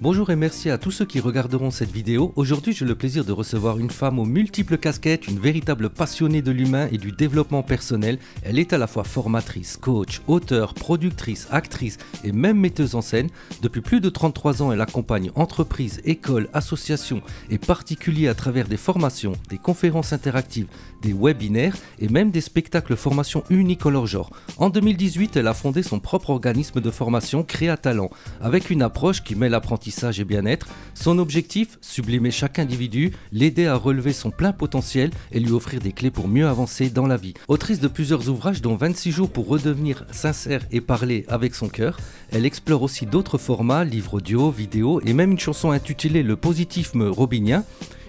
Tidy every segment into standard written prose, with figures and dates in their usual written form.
Bonjour et merci à tous ceux qui regarderont cette vidéo. Aujourd'hui, j'ai le plaisir de recevoir une femme aux multiples casquettes, une véritable passionnée de l'humain et du développement personnel. Elle est à la fois formatrice, coach, auteure, productrice, actrice et même metteuse en scène. Depuis plus de 33 ans, elle accompagne entreprises, écoles, associations et particuliers à travers des formations, des conférences interactives, des webinaires et même des spectacles formation uniques en leur genre. En 2018, elle a fondé son propre organisme de formation Créatalent, avec une approche qui mêle apprentissage et bien-être. Son objectif, sublimer chaque individu, l'aider à relever son plein potentiel et lui offrir des clés pour mieux avancer dans la vie. Autrice de plusieurs ouvrages dont 26 jours pour redevenir sincère et parler avec son cœur, elle explore aussi d'autres formats, livres audio, vidéos et même une chanson intitulée Le positisme robinien.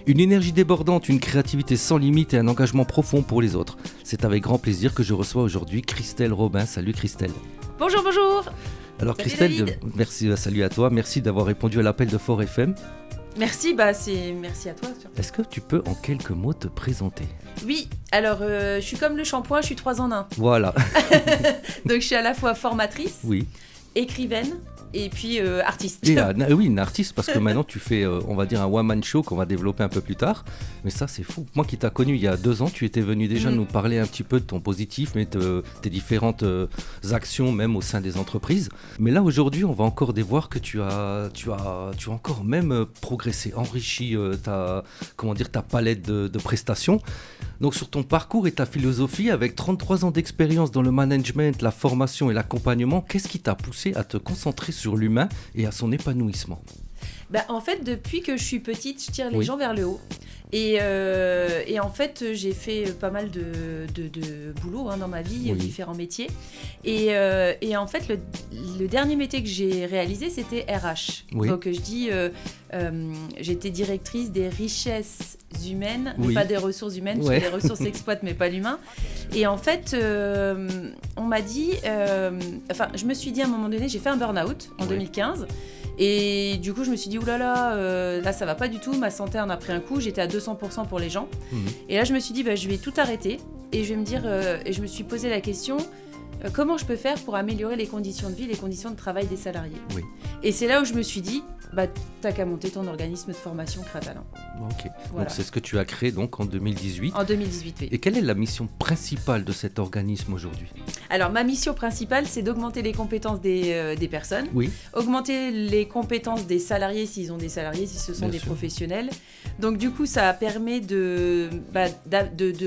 Une énergie débordante, une créativité sans limite et un engagement profond pour les autres. C'est avec grand plaisir que je reçois aujourd'hui Christelle Robin. Salut Christelle. Bonjour, bonjour. Alors salut Christelle, merci, salut à toi, merci d'avoir répondu à l'appel de Fort FM. Merci, merci à toi. Surtout. Est-ce que tu peux en quelques mots te présenter ? Oui, alors je suis comme le shampoing, je suis 3 en 1. Voilà. Donc je suis à la fois formatrice, Oui. écrivaine et puis artiste. Et, oui, une artiste, parce que maintenant tu fais, on va dire, un one-man show qu'on va développer un peu plus tard. Mais ça, c'est fou. Moi qui t'ai connu il y a 2 ans, tu étais venu déjà nous parler un petit peu de ton positif, mais tes différentes actions, même au sein des entreprises. Mais là, aujourd'hui, on va encore dévoir que tu as encore même progressé, enrichi ta palette de prestations. Donc sur ton parcours et ta philosophie, avec 33 ans d'expérience dans le management, la formation et l'accompagnement, qu'est-ce qui t'a poussé à te concentrer sur l'humain et à son épanouissement ? En fait, depuis que je suis petite, je tire les gens vers le haut. Et en fait, j'ai fait pas mal de boulot dans ma vie, différents métiers. Et en fait, le dernier métier que j'ai réalisé, c'était RH. Oui. Donc, je dis, j'étais directrice des richesses humaines, mais pas des ressources humaines, parce que les ressources s'exploitent, mais pas l'humain. Et en fait, on m'a dit... je me suis dit à un moment donné, j'ai fait un burn-out en 2015. Et du coup, je me suis dit, oulala, là, ça va pas du tout. Ma santé en a pris un coup. J'étais à 200% pour les gens. Et là, je me suis dit, je vais tout arrêter. Et je vais me dire, et je me suis posé la question, comment je peux faire pour améliorer les conditions de vie, les conditions de travail des salariés ? Et c'est là où je me suis dit, t'as qu'à monter ton organisme de formation Créatalent. Ok, voilà. Donc c'est ce que tu as créé donc en 2018. En 2018, oui. Et quelle est la mission principale de cet organisme aujourd'hui ? Alors, ma mission principale, c'est d'augmenter les compétences des personnes, augmenter les compétences des salariés, s'ils ont des salariés, si ce sont des professionnels. Donc, du coup, ça permet de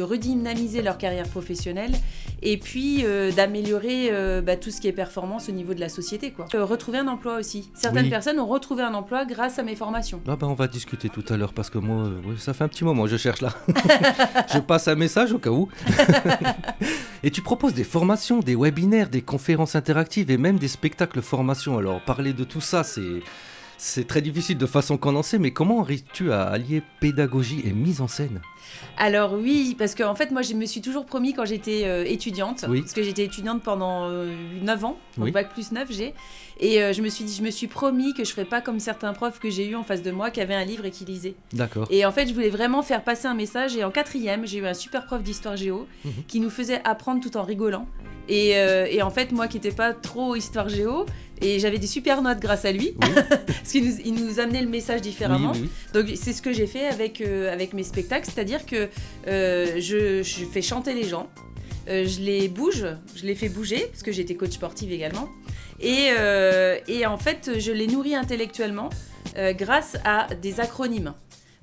redynamiser leur carrière professionnelle et puis d'améliorer tout ce qui est performance au niveau de la société, quoi. Retrouver un emploi aussi. Certaines personnes ont retrouvé un emploi grâce à mes formations. On va discuter tout à l'heure parce que moi, ça fait un petit moment, je cherche là. Je passe un message au cas où. Et tu proposes des formations, des webinaires, des conférences interactives et même des spectacles formation. Alors, parler de tout ça, c'est très difficile de façon condensée, mais comment arrives-tu à allier pédagogie et mise en scène ? Alors oui, parce qu'en fait, moi, je me suis toujours promis quand j'étais étudiante, parce que j'étais étudiante pendant 9 ans, donc bac plus 9 j'ai, et je me suis promis que je ne ferais pas comme certains profs que j'ai eu en face de moi, qui avaient un livre et qui lisaient. D'accord. Et en fait, je voulais vraiment faire passer un message, et en 4e, j'ai eu un super prof d'histoire géo, qui nous faisait apprendre tout en rigolant. Et en fait, moi qui n'étais pas trop histoire géo, et j'avais des super notes grâce à lui, parce qu'il nous amenait le message différemment. Donc c'est ce que j'ai fait avec mes spectacles, c'est-à-dire que je fais chanter les gens, je les fais bouger, parce que j'étais coach sportive également, et en fait je les nourris intellectuellement grâce à des acronymes.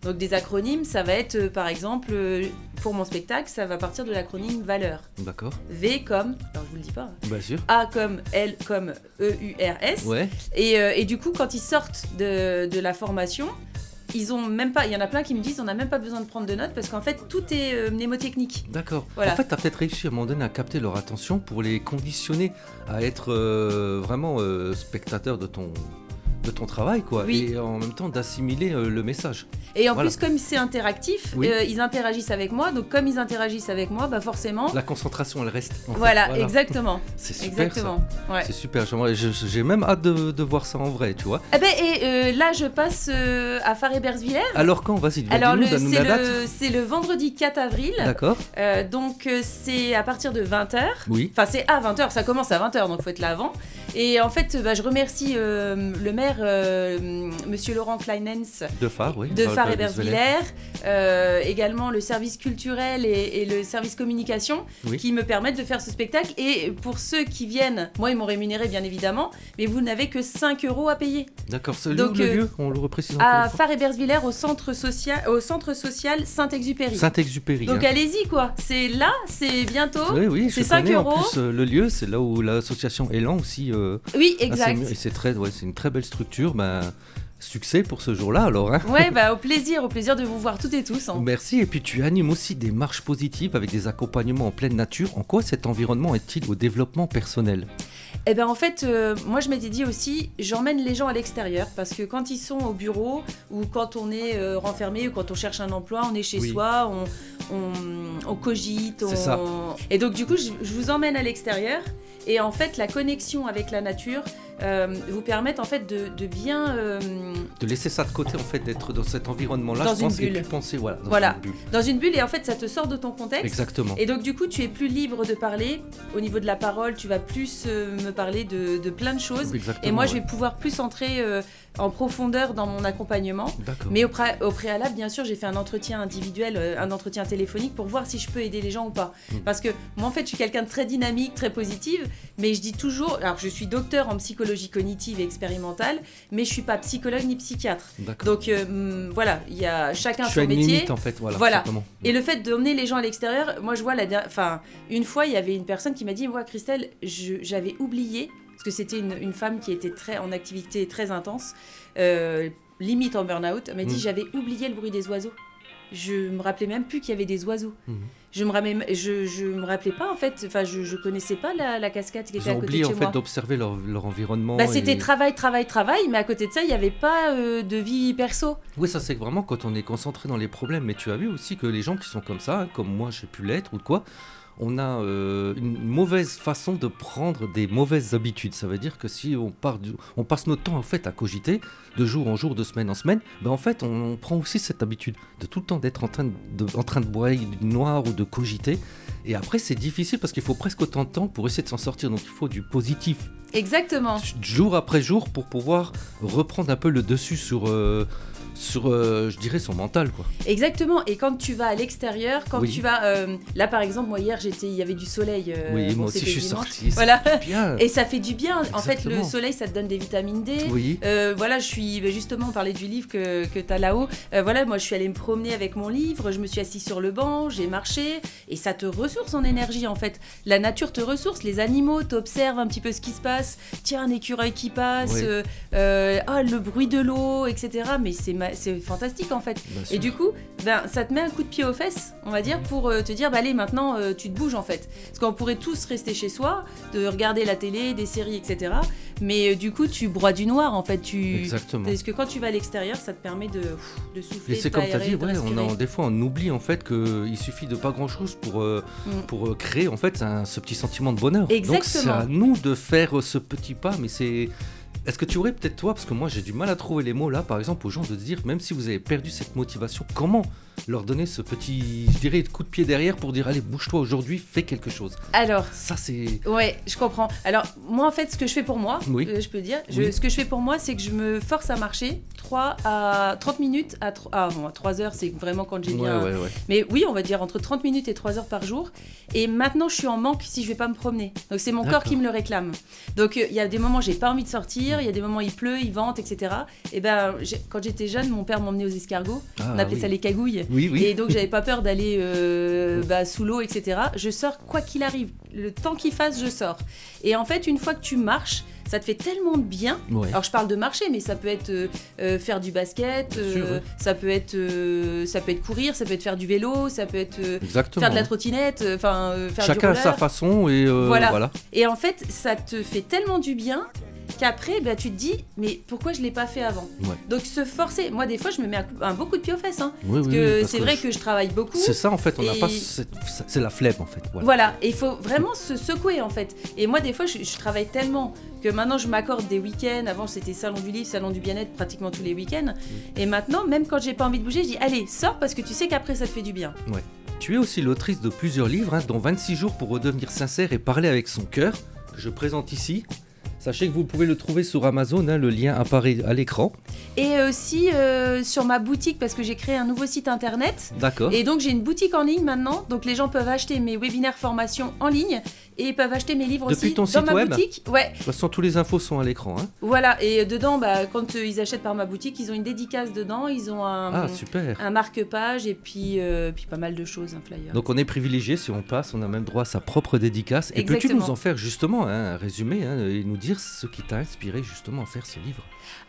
Donc des acronymes, ça va être par exemple, pour mon spectacle, ça va partir de l'acronyme valeur. D'accord. V comme, alors je vous le dis pas, Bien sûr. A comme L comme EURS. Ouais. Et du coup, quand ils sortent de la formation, ils ont même pas, il y en a plein qui me disent on n'a même pas besoin de prendre de notes parce qu'en fait tout est mnémotechnique. D'accord. Voilà. En fait, tu as peut-être réussi à un moment donné à capter leur attention pour les conditionner à être vraiment spectateurs de ton travail, quoi, et en même temps d'assimiler le message. Et en plus, comme c'est interactif, ils interagissent avec moi, donc comme ils interagissent avec moi, forcément... La concentration, elle reste. Voilà, exactement. C'est super, ça. Ouais. C'est super, j'ai même hâte de voir ça en vrai, tu vois. Là, je passe à Fare-Ebersviller. Alors quand, vas-y, alors c'est le vendredi 4 avril. D'accord. Donc c'est à partir de 20h. Oui. Enfin, c'est à 20h, ça commence à 20h, donc il faut être là avant. Et en fait, je remercie le maire, monsieur Laurent Kleinens de Phare, oui, de Phare-Hébersvillers, également le service culturel et le service communication qui me permettent de faire ce spectacle. Et pour ceux qui viennent, moi ils m'ont rémunéré bien évidemment, mais vous n'avez que 5 € à payer. D'accord, c'est le lieu, on le reprécise à Phare-Hébersvillers, au centre social Saint-Exupéry. Saint-Exupéry. Donc allez-y quoi, c'est là, c'est bientôt. Oui, c'est 5 €. En plus, le lieu, c'est là où l'association Élan aussi. Oui, exact. Et c'est une très belle structure. Succès pour ce jour-là alors. Ouais, au plaisir de vous voir toutes et tous. Merci. Et puis tu animes aussi des marches positives avec des accompagnements en pleine nature. En quoi cet environnement est-il au développement personnel ? Eh ben en fait, moi je m'étais dit aussi, j'emmène les gens à l'extérieur parce que quand ils sont au bureau ou quand on est renfermé ou quand on cherche un emploi, on est chez soi, on cogite. C'est ça. Et donc du coup, je vous emmène à l'extérieur. Et en fait, la connexion avec la nature vous permet en fait de bien... de laisser ça de côté, en fait, d'être dans cet environnement-là, dans une bulle. Et puis penser, dans une bulle, et en fait, ça te sort de ton contexte. Exactement. Et donc, du coup, tu es plus libre de parler. Au niveau de la parole, tu vas plus me parler de plein de choses. Exactement, et moi, je vais pouvoir plus entrer en profondeur dans mon accompagnement. D'accord. Mais au préalable, bien sûr, j'ai fait un entretien individuel, un entretien téléphonique pour voir si je peux aider les gens ou pas. Parce que moi, en fait, je suis quelqu'un de très dynamique, très positive, mais je dis toujours... Alors, je suis docteur en psychologie cognitive et expérimentale, mais je suis pas psychologue ni psychiatre. D'accord. Donc, voilà, il y a chacun son métier. Tu as une métier. limite, en fait, voilà. Et le fait d'emmener les gens à l'extérieur, moi, je vois une fois, il y avait une personne qui m'a dit, moi, Christelle, j'avais oublié... Parce que c'était une femme qui était en activité très intense, limite en burn-out. Elle m'a dit, j'avais oublié le bruit des oiseaux. Je me rappelais même plus qu'il y avait des oiseaux. Je me rappelais pas en fait. Enfin, je connaissais pas la cascade qui était à côté de chez moi. Oublié en fait d'observer leur environnement. C'était travail, mais à côté de ça, il n'y avait pas de vie perso. Oui, ça c'est vraiment quand on est concentré dans les problèmes. Mais tu as vu aussi que les gens qui sont comme ça, comme moi, j'ai pu l'être ou de quoi. On a une mauvaise façon de prendre des mauvaises habitudes. Ça veut dire que si on passe notre temps en fait à cogiter de jour en jour, de semaine en semaine, en fait on prend aussi cette habitude de tout le temps d'être en train de broyer du noir ou de cogiter. Et après c'est difficile parce qu'il faut presque autant de temps pour essayer de s'en sortir. Donc il faut du positif. Exactement. Jour après jour pour pouvoir reprendre un peu le dessus sur je dirais son mental quoi. Exactement. Et quand tu vas à l'extérieur, quand tu vas là par exemple, moi hier il y avait du soleil. Moi aussi je suis sortie. Voilà. Et ça fait du bien. Exactement. En fait le soleil ça te donne des vitamines D. Oui. Voilà, je suis justement on parlait du livre que tu as là-haut. Voilà, moi je suis allée me promener avec mon livre, je me suis assise sur le banc, j'ai marché et ça te ressource en énergie en fait. La nature te ressource, les animaux t'observent un petit peu ce qui se passe. Tiens, un écureuil qui passe, le bruit de l'eau, etc. Mais c'est fantastique en fait. Et du coup, ça te met un coup de pied aux fesses, on va dire, pour te dire, allez, maintenant, tu te bouges en fait. Parce qu'on pourrait tous rester chez soi, de regarder la télé, des séries, etc. Mais du coup, tu broies du noir en fait. Exactement. Parce que quand tu vas à l'extérieur, ça te permet de souffler, et c'est comme tu as dit, des fois on oublie en fait qu'il suffit de pas grand chose pour créer en fait ce petit sentiment de bonheur. Exactement. Donc c'est à nous de faire ce petit pas, mais c'est... Est-ce que tu aurais peut-être toi, parce que moi j'ai du mal à trouver les mots là, par exemple aux gens de se dire, même si vous avez perdu cette motivation, comment leur donner ce petit, je dirais, coup de pied derrière pour dire, allez, bouge-toi aujourd'hui, fais quelque chose. Alors, ça c'est... Ouais, je comprends. Alors, moi en fait, ce que je fais pour moi, je peux dire, ce que je fais pour moi, c'est que je me force à marcher 3 à 30 minutes, à 3 heures, c'est vraiment quand j'ai bien... Ouais. Mais oui, on va dire entre 30 minutes et 3 heures par jour. Et maintenant, je suis en manque si je vais pas me promener. Donc, c'est mon corps qui me le réclame. Donc, il y a des moments, j'ai pas envie de sortir, il y a des moments, il pleut, il vente, etc. Et quand j'étais jeune, mon père m'emmenait aux escargots. On appelait ça les cagouilles. Oui. Et donc, j'avais pas peur d'aller sous l'eau, etc. Je sors quoi qu'il arrive. Le temps qu'il fasse, je sors. Et en fait, une fois que tu marches, ça te fait tellement de bien. Alors je parle de marcher, mais ça peut être faire du basket, ça peut être courir, ça peut être faire du vélo, ça peut être faire de la trottinette, faire du roller. Chacun à sa façon et voilà. Et en fait, ça te fait tellement du bien qu'après, tu te dis, mais pourquoi je ne l'ai pas fait avant ? Donc se forcer, moi des fois je me mets un beau coup de pied aux fesses, parce que c'est vrai que je travaille beaucoup. C'est ça en fait, on n'a pas c'est la flemme en fait. Voilà, et il faut vraiment se secouer en fait. Et moi des fois je travaille tellement que maintenant je m'accorde des week-ends. Avant c'était salon du livre, salon du bien-être pratiquement tous les week-ends. Et maintenant, même quand j'ai pas envie de bouger, je dis, allez, sors parce que tu sais qu'après ça te fait du bien. Tu es aussi l'autrice de plusieurs livres, dont 26 jours pour redevenir sincère et parler avec son cœur, que je présente ici. Sachez que vous pouvez le trouver sur Amazon, hein, le lien apparaît à l'écran. Et aussi sur ma boutique, parce que j'ai créé un nouveau site internet. D'accord. Et donc j'ai une boutique en ligne maintenant, donc les gens peuvent acheter mes webinaires formations en ligne et peuvent acheter mes livres depuis aussi ton dans site ma web. Boutique. Ouais. De toute façon, tous les infos sont à l'écran. Hein. Voilà, et dedans, quand ils achètent par ma boutique, ils ont une dédicace dedans, ils ont un marque-page et puis pas mal de choses, un flyer. Donc on est privilégié si on passe, on a même droit à sa propre dédicace. Et Exactement. peux-tu nous en faire justement un résumé et nous dire ce qui t'a inspiré justement à faire ce livre?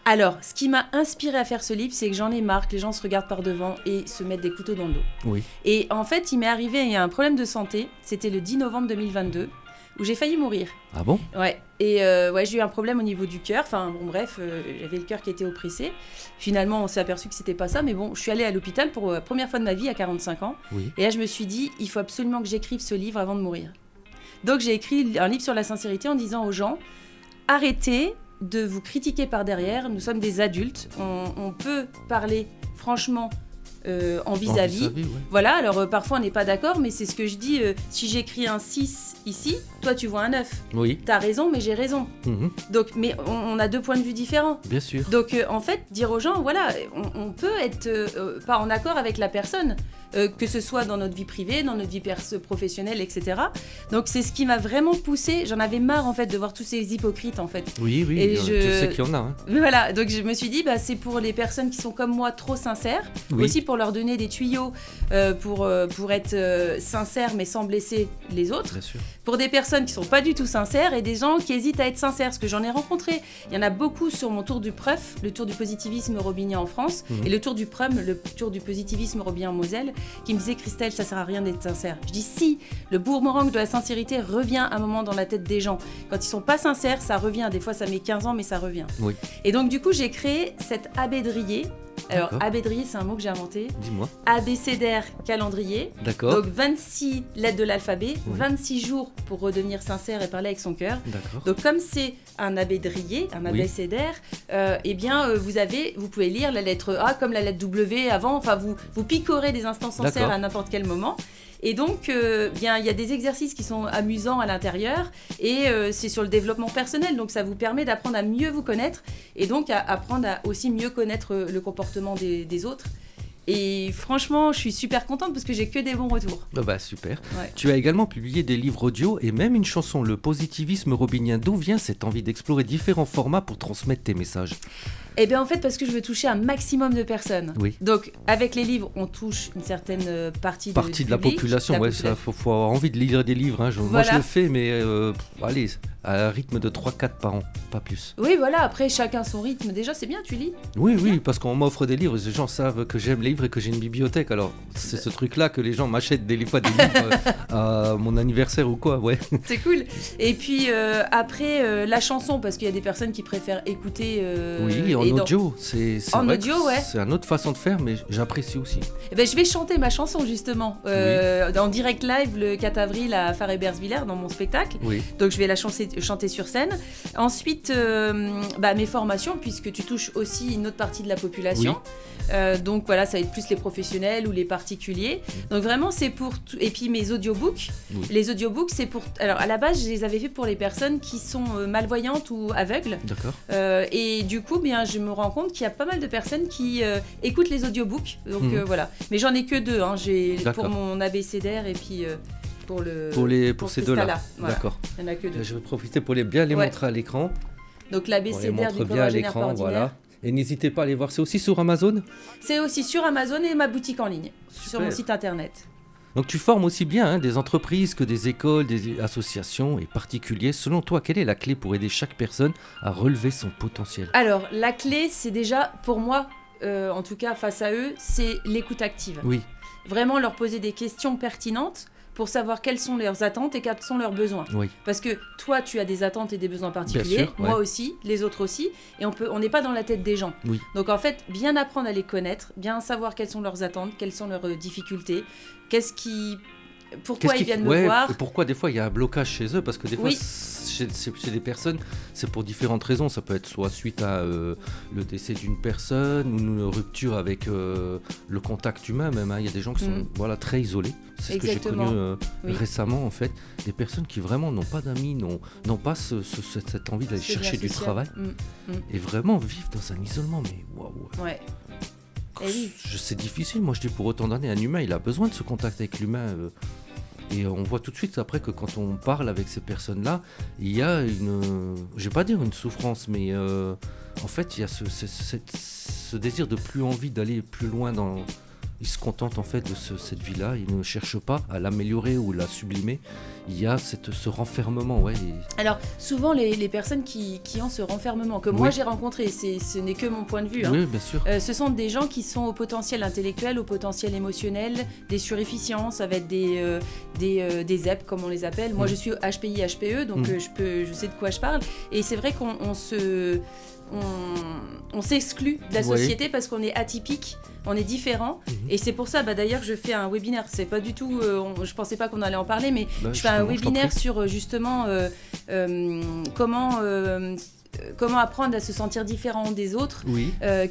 Alors, ce qui m'a inspiré à faire ce livre, c'est que j'en ai marre que les gens se regardent par devant et se mettent des couteaux dans le dos. Oui. Et en fait, il m'est arrivé un problème de santé, c'était le 10 novembre 2022, où j'ai failli mourir. Ah bon? Ouais. Et j'ai eu un problème au niveau du cœur. Enfin, bon, bref, j'avais le cœur qui était oppressé. Finalement, on s'est aperçu que c'était pas ça. Mais bon, je suis allée à l'hôpital pour la première fois de ma vie à 45 ans. Oui. Et là, je me suis dit, il faut absolument que j'écrive ce livre avant de mourir. Donc, j'ai écrit un livre sur la sincérité en disant aux gens, arrêtez de vous critiquer par derrière. Nous sommes des adultes. On peut parler franchement en vis-à-vis. Ouais. Voilà, alors parfois on n'est pas d'accord, mais c'est ce que je dis. Si j'écris un 6 ici, toi tu vois un 9. Oui. T'as raison, mais j'ai raison. Donc, mais on a deux points de vue différents. Bien sûr. Donc en fait, dire aux gens, voilà, on peut être pas en accord avec la personne. Que ce soit dans notre vie privée, dans notre vie professionnelle, etc. Donc c'est ce qui m'a vraiment poussée. J'en avais marre en fait de voir tous ces hypocrites en fait. Oui, et je sais qu'il y en a. Hein. Voilà, donc je me suis dit, c'est pour les personnes qui sont comme moi trop sincères, aussi pour leur donner des tuyaux pour être sincères mais sans blesser les autres. Bien sûr. Pour des personnes qui sont pas du tout sincères et des gens qui hésitent à être sincères, parce que j'en ai rencontré. Il y en a beaucoup sur mon tour du PREF, le tour du positivisme robinien en France, et le tour du PRUM, le tour du positivisme robinien en Moselle, qui me disait, Christelle, ça sert à rien d'être sincère. Je dis si, le boomerang de la sincérité revient un moment dans la tête des gens. Quand ils sont pas sincères, ça revient. Des fois, ça met 15 ans, mais ça revient. Oui. Et donc, du coup, j'ai créé cet abédrier. Alors, abédrier, c'est un mot que j'ai inventé. Dis-moi. Abécédaire calendrier. D'accord. Donc, 26 lettres de l'alphabet, 26 jours pour redevenir sincère et parler avec son cœur. D'accord. Donc, comme c'est un abédrier, un abécédaire, vous pouvez lire la lettre A comme la lettre W avant. Enfin, vous picorez des instants sincères à n'importe quel moment. Et donc, il y a des exercices qui sont amusants à l'intérieur et c'est sur le développement personnel. Donc, ça vous permet d'apprendre à mieux vous connaître et donc à apprendre à aussi mieux connaître le comportement des autres. Et franchement, je suis super contente parce que j'ai que des bons retours. Super. Ouais. Tu as également publié des livres audio et même une chanson, Le positivisme robinien. D'où vient cette envie d'explorer différents formats pour transmettre tes messages ? Eh bien, en fait, parce que je veux toucher un maximum de personnes. Oui. Donc, avec les livres, on touche une certaine partie de la population. Il faut avoir envie de lire des livres. Hein. Moi, je le fais, mais allez, à un rythme de 3-4 par an, pas plus. Oui, voilà. Après, chacun son rythme. Déjà, c'est bien, tu lis. Oui, parce qu'on m'offre des livres. Les gens savent que j'aime les livres et que j'ai une bibliothèque. Alors, c'est ce truc-là que les gens m'achètent des livres à mon anniversaire ou quoi. Ouais. C'est cool. Et puis, après, la chanson, parce qu'il y a des personnes qui préfèrent écouter... oui, en audio. C'est en audio, ouais. C'est une autre façon de faire, mais j'apprécie aussi. Eh ben, je vais chanter ma chanson, justement, en direct live le 4 avril à Faré-Bersvillers, dans mon spectacle. Oui. Donc, je vais la chanter sur scène. Ensuite, mes formations, puisque tu touches aussi une autre partie de la population. Oui. Donc, voilà, ça va être plus les professionnels ou les particuliers. Donc, vraiment, c'est pour... Et puis, mes audiobooks. Oui. Les audiobooks, c'est pour... Alors, à la base, je les avais fait pour les personnes qui sont malvoyantes ou aveugles. D'accord. Et du coup, je me rends compte qu'il y a pas mal de personnes qui écoutent les audiobooks. Donc, voilà. Mais j'en ai que 2. Hein. J'ai pour mon abécédaire et puis... pour ces deux-là. Voilà. D'accord. Il n'y en a que 2. Je vais profiter pour bien les montrer à l'écran. Donc l'abécédaire du chlorogénaire ordinaire. Voilà. Et n'hésitez pas à aller voir, c'est aussi sur Amazon ? C'est aussi sur Amazon et ma boutique en ligne, sur mon site internet. Donc tu formes aussi bien des entreprises que des écoles, des associations et particuliers. Selon toi, quelle est la clé pour aider chaque personne à relever son potentiel ? Alors la clé, c'est déjà, pour moi, en tout cas face à eux, c'est l'écoute active. Oui. Vraiment leur poser des questions pertinentes pour savoir quelles sont leurs attentes et quels sont leurs besoins. Oui. Parce que toi, tu as des attentes et des besoins particuliers, sûr, moi aussi, les autres aussi, et on n'est pas dans la tête des gens. Oui. Donc en fait, bien apprendre à les connaître, bien savoir quelles sont leurs attentes, quelles sont leurs difficultés, pourquoi ils viennent me voir. Et pourquoi des fois il y a un blocage chez eux, parce que des fois chez les personnes, c'est pour différentes raisons. Ça peut être soit suite à le décès d'une personne ou une rupture avec le contact humain même. Il y a des gens qui sont très isolés. C'est ce que j'ai connu récemment en fait. Des personnes qui vraiment n'ont pas d'amis, n'ont pas cette envie d'aller chercher du travail et vraiment vivent dans un isolement. Mais waouh. Ouais. C'est difficile. Moi je dis pour autant d'années, un humain il a besoin de ce contact avec l'humain. Et on voit tout de suite après que quand on parle avec ces personnes-là, il y a je vais pas dire une souffrance, mais en fait il y a ce désir de plus envie d'aller plus loin dans... Ils se contentent en fait de cette vie-là, ils ne cherchent pas à l'améliorer ou la sublimer. Il y a ce renfermement, Alors souvent les personnes qui ont ce renfermement que moi j'ai rencontré, ce n'est que mon point de vue. Oui, bien sûr. Ce sont des gens qui sont au potentiel intellectuel, au potentiel émotionnel, des suréfficiences avec des ZEP comme on les appelle. Moi je suis HPI, HPE, donc je sais de quoi je parle. Et c'est vrai qu'on s'exclut de la société parce qu'on est atypique, on est différent. Et c'est pour ça, d'ailleurs, je fais un webinaire. C'est pas du tout, je pensais pas qu'on allait en parler, mais je fais un webinaire sur justement comment apprendre à se sentir différent des autres,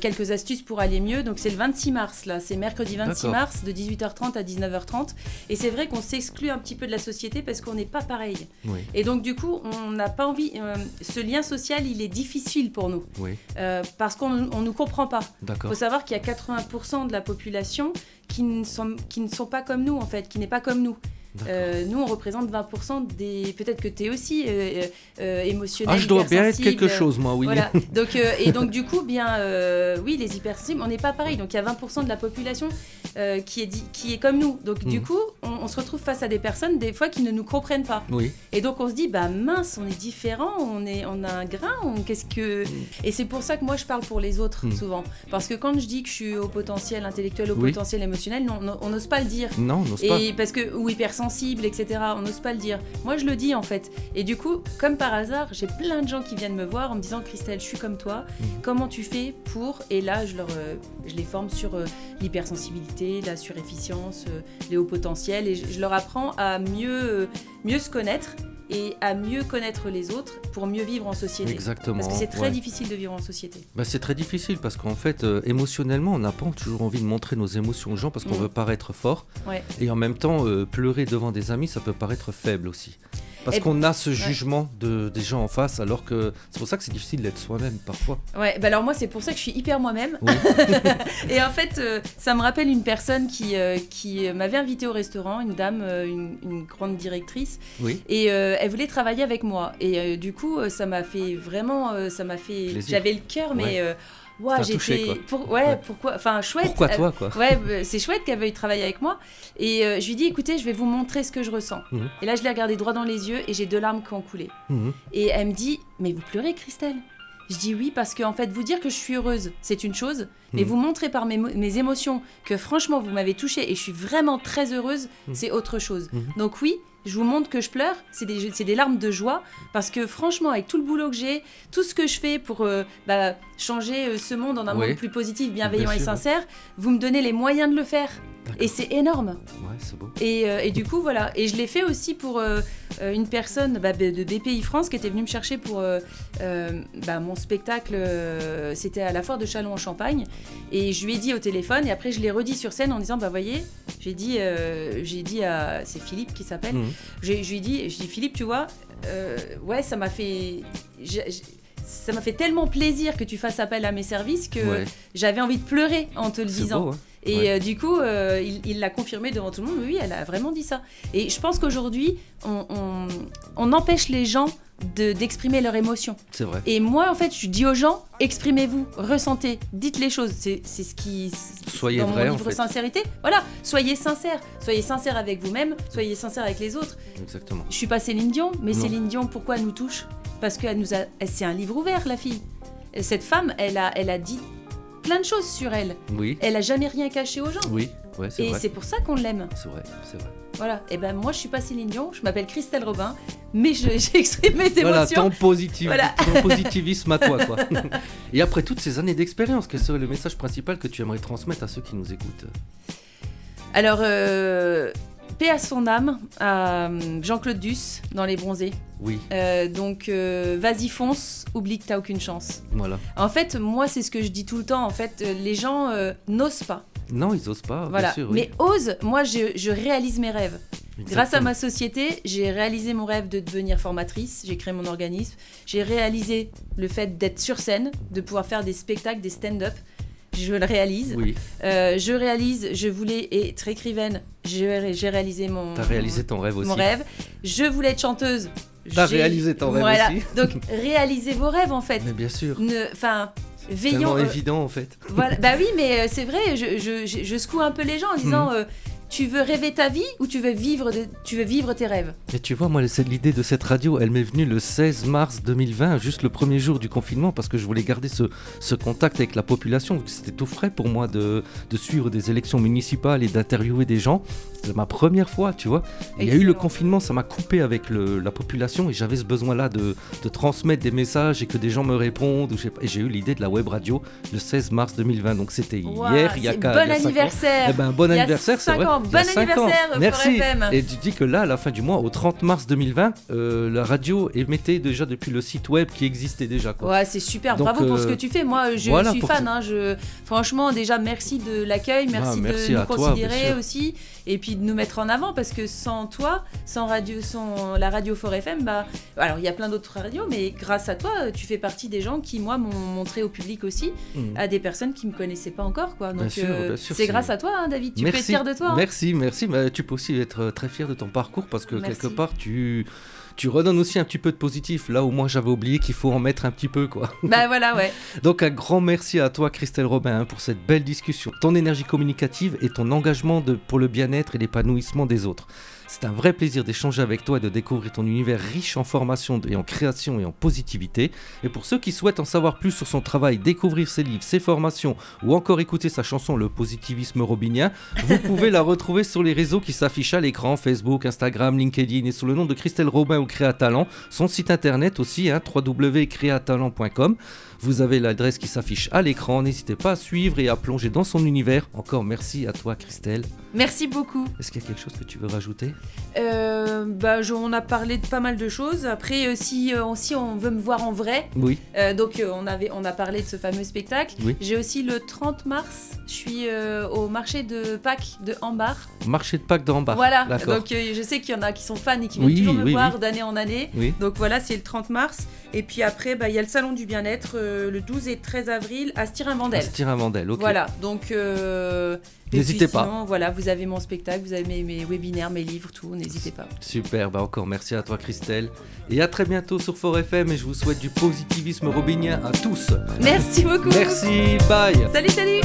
quelques astuces pour aller mieux. Donc c'est le 26 mars, là, c'est mercredi 26 mars de 18h30 à 19h30. Et c'est vrai qu'on s'exclut un petit peu de la société parce qu'on n'est pas pareil. Et donc du coup, on n'a pas envie, ce lien social, il est difficile pour nous, parce qu'on ne nous comprend pas. Il faut savoir qu'il y a 80% de la population qui ne sont pas comme nous, en fait, qui n'est pas comme nous. Nous, on représente 20% des... Peut-être que tu es aussi émotionnel, je dois bien être quelque chose, moi, oui. Voilà. Donc, et donc, du coup, oui, les hypersensibles, on n'est pas pareil. Donc, il y a 20% de la population qui est comme nous. Donc, du coup, on se retrouve face à des personnes, des fois, qui ne nous comprennent pas. Et donc, on se dit, mince, on est différent, on a un grain, qu'est-ce que... Et c'est pour ça que moi, je parle pour les autres, souvent. Parce que quand je dis que je suis au potentiel intellectuel, au potentiel émotionnel, on n'ose pas le dire. Non, on n'ose pas. Parce que, ou hypersensible, etc. On n'ose pas le dire. Moi, je le dis, en fait. Et du coup, comme par hasard, j'ai plein de gens qui viennent me voir en me disant, Christelle, je suis comme toi. Comment tu fais pour... Et là, je les forme sur l'hypersensibilité, la surefficience, les hauts potentiels. Et je leur apprends à mieux se connaître et à mieux connaître les autres pour mieux vivre en société. Exactement. Parce que c'est très difficile de vivre en société. C'est très difficile parce qu'en fait, émotionnellement, on n'a pas toujours envie de montrer nos émotions aux gens parce qu'on veut paraître fort. Et en même temps, pleurer devant des amis, ça peut paraître faible aussi. Parce qu'on a ce jugement des gens en face, alors que c'est pour ça que c'est difficile d'être soi-même parfois. Alors moi, c'est pour ça que je suis hyper moi-même. Et en fait, ça me rappelle une personne qui m'avait invitée au restaurant, une dame, une grande directrice. Et elle voulait travailler avec moi. Et du coup, ça m'a fait vraiment... J'avais le cœur, mais... pourquoi, enfin chouette. Pourquoi toi, quoi. C'est chouette qu'elle veuille travailler avec moi. Et je lui dis, écoutez, je vais vous montrer ce que je ressens. Et là, je l'ai regardée droit dans les yeux et j'ai 2 larmes qui ont coulé. Et elle me dit, mais vous pleurez, Christelle? Je dis oui, parce qu'en fait, vous dire que je suis heureuse, c'est une chose, mais vous montrer par mes émotions que franchement, vous m'avez touchée et je suis vraiment très heureuse, c'est autre chose. Donc oui, je vous montre que je pleure, c'est des larmes de joie, parce que franchement, avec tout le boulot que j'ai, tout ce que je fais pour changer ce monde en un monde plus positif, bienveillant et sincère, vous me donnez les moyens de le faire. Et c'est énorme. C'est beau. Et du coup, voilà. Et je l'ai fait aussi pour une personne de BPI France qui était venue me chercher pour mon spectacle. C'était à la foire de Châlons en Champagne. Et je lui ai dit au téléphone, et après je l'ai redit sur scène en disant, voyez, j'ai dit à... C'est Philippe qui s'appelle. Je lui ai dit, Philippe, tu vois, ça m'a fait... Ça m'a fait tellement plaisir que tu fasses appel à mes services que j'avais envie de pleurer en te le disant. Beau, hein. Et du coup, il l'a confirmé devant tout le monde. Oui, elle a vraiment dit ça. Et je pense qu'aujourd'hui, on empêche les gens d'exprimer leurs émotions. C'est vrai. Et moi, en fait, je dis aux gens, exprimez-vous, ressentez, dites les choses. C'est ce qui... Soyez dans vrai, mon livre en fait. Sincérité. Voilà, soyez sincères. Soyez sincères avec vous-même, soyez sincères avec les autres. Exactement. Je suis pas Céline Dion, mais Non. Céline Dion, pourquoi elle nous touche? Parce qu'elle nous a... C'est un livre ouvert, la fille. Cette femme, elle a dit plein de choses sur elle. Oui. Elle a jamais rien caché aux gens. Oui, c'est Et vrai. c'est pour ça qu'on l'aime. C'est vrai. Voilà. Et ben moi, je suis pas Céline Dion, je m'appelle Christelle Robin, mais j'exprime mes Voilà, émotions. ton positivisme à toi, quoi. Et après toutes ces années d'expérience, quel serait le message principal que tu aimerais transmettre à ceux qui nous écoutent? Alors, paix à son âme, à Jean-Claude Duss dans Les Bronzés. Oui. Donc, vas-y, fonce, oublie que t'as aucune chance. Voilà. En fait, moi, c'est ce que je dis tout le temps. En fait, les gens n'osent pas. Non, ils osent pas, voilà. Bien sûr. Oui. Mais osent, moi, je réalise mes rêves. Exactement. Grâce à ma société, j'ai réalisé mon rêve de devenir formatrice. J'ai créé mon organisme. J'ai réalisé le fait d'être sur scène, de pouvoir faire des spectacles, des stand-up. Je le réalise. Oui. Je voulais être écrivaine. J'ai réalisé T'as réalisé ton rêve aussi. Mon rêve. Je voulais être chanteuse. T'as réalisé ton rêve aussi. Donc, réalisez vos rêves, en fait. Mais bien sûr. C'est tellement évident, en fait. Voilà. Bah oui, mais c'est vrai, je secoue un peu les gens en disant... tu veux rêver ta vie ou tu veux vivre tes rêves? Et tu vois, moi, l'idée de cette radio, elle m'est venue le 16 mars 2020, juste le premier jour du confinement, parce que je voulais garder ce contact avec la population. C'était tout frais pour moi de suivre des élections municipales et d'interviewer des gens. C'était ma première fois, tu vois. Il y a eu le confinement, ça m'a coupé avec la population et j'avais ce besoin-là de transmettre des messages et que des gens me répondent. Et j'ai eu l'idée de la web radio le 16 mars 2020, donc c'était hier, il y a 5 ans. Bon anniversaire. Bon anniversaire, c'est vrai. Bon anniversaire, merci. FM. Et tu dis que là, à la fin du mois, au 30 mars 2020, la radio émettait déjà depuis le site web qui existait déjà, quoi. Ouais, c'est super. Donc, bravo pour ce que tu fais. Moi, je suis fan. Franchement, déjà, merci de l'accueil, merci de nous considérer aussi, et puis de nous mettre en avant, parce que sans toi, sans la radio Fort FM, alors il y a plein d'autres radios, mais grâce à toi, tu fais partie des gens qui, moi, m'ont montré au public aussi, à des personnes qui me connaissaient pas encore, quoi. Donc, bien sûr, c'est grâce à toi, hein, David. Tu peux être fier de toi. Merci. Mais tu peux aussi être très fier de ton parcours parce que quelque part tu redonnes aussi un petit peu de positif là où moi j'avais oublié qu'il faut en mettre un petit peu, quoi. Voilà, ouais. Donc un grand merci à toi, Christelle Robin, pour cette belle discussion, ton énergie communicative et ton engagement pour le bien-être et l'épanouissement des autres. C'est un vrai plaisir d'échanger avec toi et de découvrir ton univers riche en formation et en création et en positivité. Et pour ceux qui souhaitent en savoir plus sur son travail, découvrir ses livres, ses formations ou encore écouter sa chanson Le positivisme robinien, vous pouvez la retrouver sur les réseaux qui s'affichent à l'écran, Facebook, Instagram, LinkedIn et sous le nom de Christelle Robin ou Créatalent. Son site internet aussi, www.creatalent.com. Vous avez l'adresse qui s'affiche à l'écran. N'hésitez pas à suivre et à plonger dans son univers. Encore merci à toi, Christelle. Merci beaucoup. Est-ce qu'il y a quelque chose que tu veux rajouter ? On a parlé de pas mal de choses. Après, si on veut me voir en vrai, oui. Donc on a parlé de ce fameux spectacle. Oui. J'ai aussi le 30 mars, je suis au marché de Pâques de Hambar. Marché de Pâques de Hambar. Voilà. D'accord. Donc je sais qu'il y en a qui sont fans et qui viennent toujours me voir d'année en année. Oui. Donc voilà, c'est le 30 mars. Et puis après, il y a le salon du bien-être le 12 et 13 avril à Stirin-Vendel. Stirin-Vendel, ok. Voilà, donc n'hésitez pas. Sinon, voilà, vous avez mon spectacle, vous avez mes webinaires, mes livres, tout, n'hésitez pas. Super, encore merci à toi, Christelle. Et à très bientôt sur Fort FM et je vous souhaite du positivisme robinien à tous. Merci beaucoup. Merci, bye. Salut.